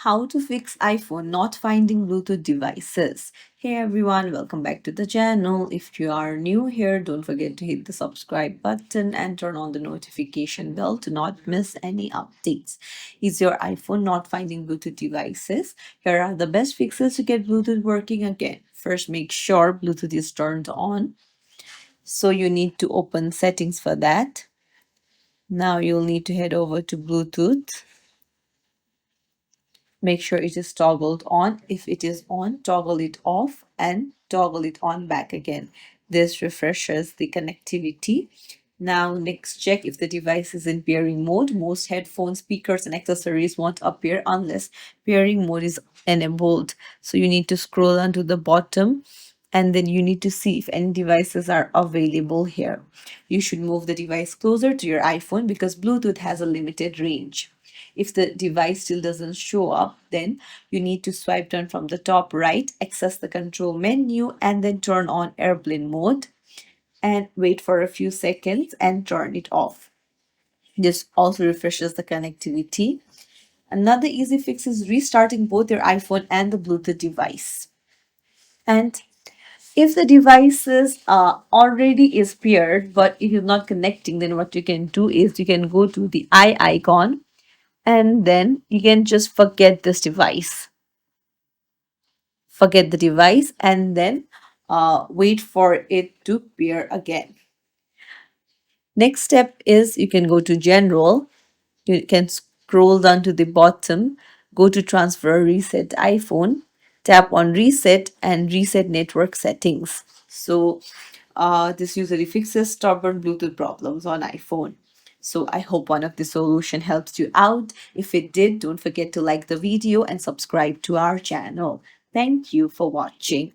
How to fix iPhone not finding Bluetooth devices. Hey everyone, welcome back to the channel. If you are new here, don't forget to hit the subscribe button and turn on the notification bell to not miss any updates. Is your iPhone not finding Bluetooth devices? Here are the best fixes to get Bluetooth working again. First, make sure Bluetooth is turned on. So you need to open settings for that. Now you'll need to head over to Bluetooth. Make sure it is toggled on. If it is on, toggle it off and toggle it on back again. This refreshes the connectivity. Now next, check if the device is in pairing mode. Most headphones, speakers and accessories won't appear unless pairing mode is enabled. So you need to scroll down to the bottom and then you need to see if any devices are available here. You should move the device closer to your iPhone because Bluetooth has a limited range. If the device still doesn't show up, then you need to swipe down from the top right, access the control menu, and then turn on airplane mode and wait for a few seconds and turn it off. This also refreshes the connectivity. Another easy fix is restarting both your iPhone and the Bluetooth device. And if the devices already is paired but it is not connecting, then what you can do is you can go to the eye icon and then you can just forget this device. Forget the device and then wait for it to pair again. Next step is you can go to general. You can scroll down to the bottom, go to transfer reset iPhone, tap on reset and reset network settings. So this usually fixes stubborn Bluetooth problems on iPhone. So I hope one of the solution helps you out. If it did, don't forget to like the video and subscribe to our channel. Thank you for watching.